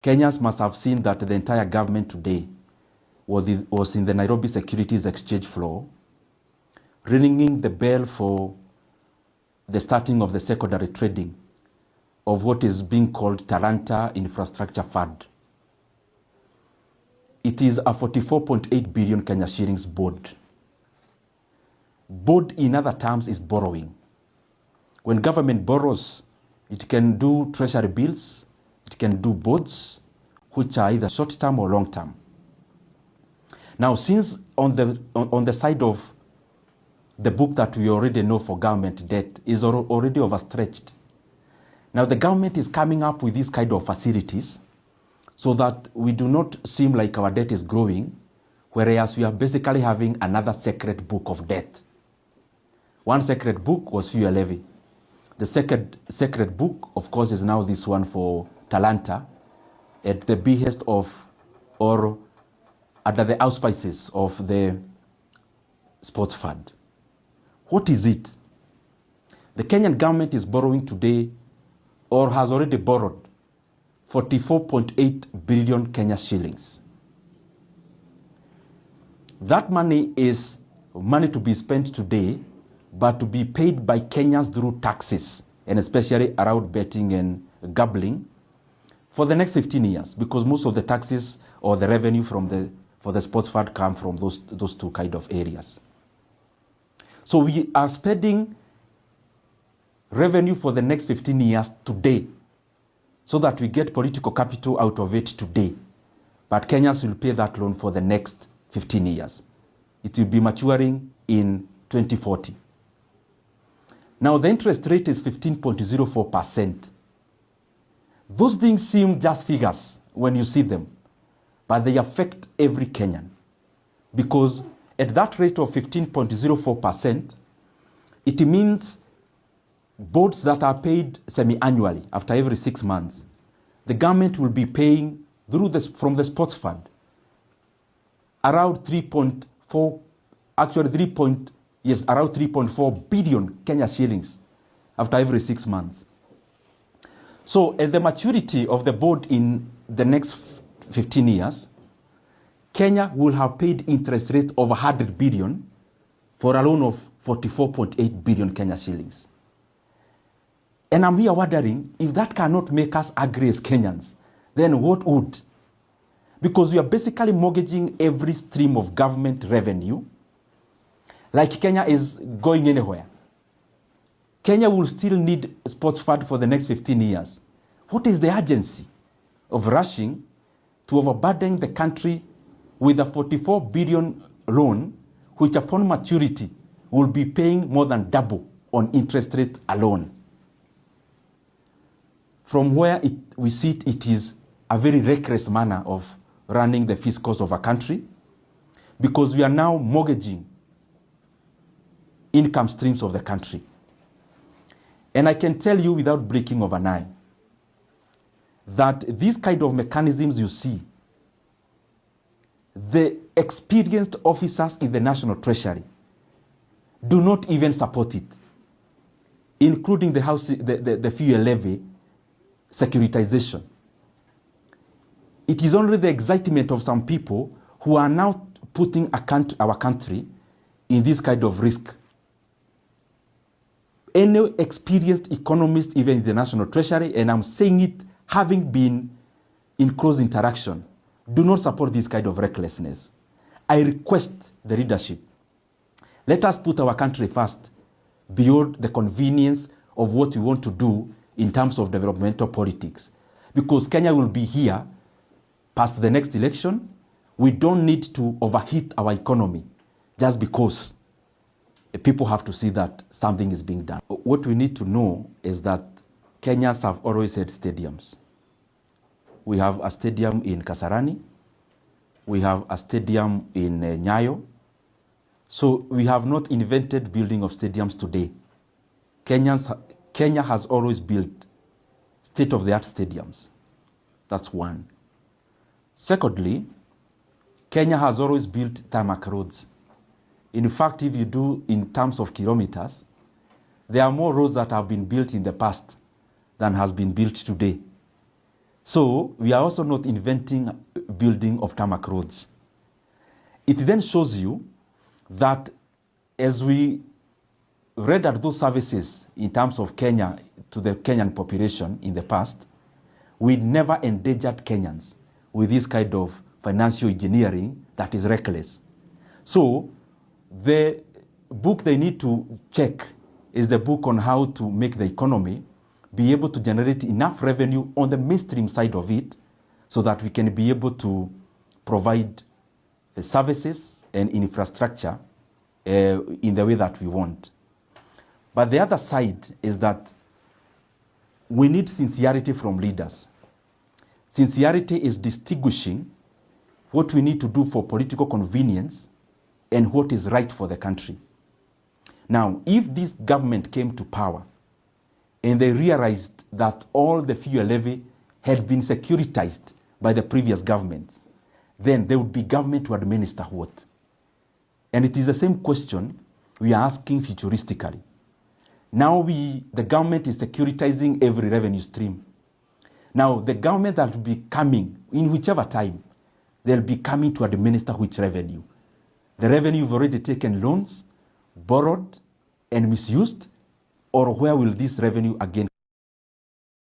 Kenyans must have seen that the entire government today was in the Nairobi Securities Exchange floor, ringing the bell for the starting of the secondary trading of what is being called Talanta Infrastructure Fund. It is a 44.8 billion Kenya shillings board. Board, in other terms, is borrowing. When government borrows, it can do treasury bills, it can do bonds, which are either short-term or long-term. Now, since on the side of the book that we already know for government debt is already overstretched, now the government is coming up with these kind of facilities so that we do not seem like our debt is growing, whereas we are basically having another secret book of debt. One secret book was fuel levy. The second secret book, of course, is now this one for Talanta, at the behest of, or under the auspices of the sports fund. What is it? The Kenyan government is borrowing today, or has already borrowed, 44.8 billion Kenya shillings. That money is money to be spent today, but to be paid by Kenyans through taxes, and especially around betting and gambling, for the next 15 years, because most of the taxes or the revenue for the sports fund come from those two kind of areas. So we are spending revenue for the next 15 years today, so that we get political capital out of it today. But Kenyans will pay that loan for the next 15 years. It will be maturing in 2040. Now the interest rate is 15.04%. Those things seem just figures when you see them, but they affect every Kenyan. Because at that rate of 15.04%, it means boards that are paid semi-annually after every 6 months, the government will be paying from the sports fund around 3.4 billion Kenya shillings after every 6 months. So at the maturity of the board in the next 15 years, Kenya will have paid interest rates of 100 billion for a loan of 44.8 billion Kenya shillings. And I'm here wondering, if that cannot make us agree as Kenyans, then what would? Because we are basically mortgaging every stream of government revenue, like Kenya is going anywhere. Kenya will still need a sports fund for the next 15 years. What is the urgency of rushing to overburden the country with a 44 billion loan, which upon maturity will be paying more than double on interest rate alone? From where we see it is a very reckless manner of running the fiscals of a country, because we are now mortgaging income streams of the country. And I can tell you without breaking of an eye that these kind of mechanisms you see, the experienced officers in the National Treasury do not even support it, including the fuel levy securitization. It is only the excitement of some people who are now putting our country in this kind of risk. Any experienced economist, even in the National Treasury, and I'm saying it having been in close interaction, do not support this kind of recklessness. I request the leadership, let us put our country first beyond the convenience of what we want to do in terms of developmental politics. Because Kenya will be here past the next election. We don't need to overheat our economy just because people have to see that something is being done. What we need to know is that Kenyans have always had stadiums. We have a stadium in Kasarani. We have a stadium in Nyayo. So we have not invented building of stadiums today. Kenya has always built state-of-the-art stadiums. That's one. Secondly, Kenya has always built tarmac roads. In fact, if you do in terms of kilometers, there are more roads that have been built in the past than has been built today. So we are also not inventing building of tarmac roads. It then shows you that as we rendered those services in terms of Kenya to the Kenyan population in the past, we never endangered Kenyans with this kind of financial engineering that is reckless. So the book they need to check is the book on how to make the economy be able to generate enough revenue on the mainstream side of it so that we can be able to provide services and infrastructure in the way that we want. But the other side is that we need sincerity from leaders. Sincerity is distinguishing what we need to do for political convenience and what is right for the country. Now, if this government came to power and they realized that all the fuel levy had been securitized by the previous governments, then there would be government to administer what? And it is the same question we are asking futuristically. Now the government is securitizing every revenue stream. Now the government that will be coming, in whichever time, they'll be coming to administer which revenue. The revenue you've already taken loans, borrowed, and misused, or where will this revenue again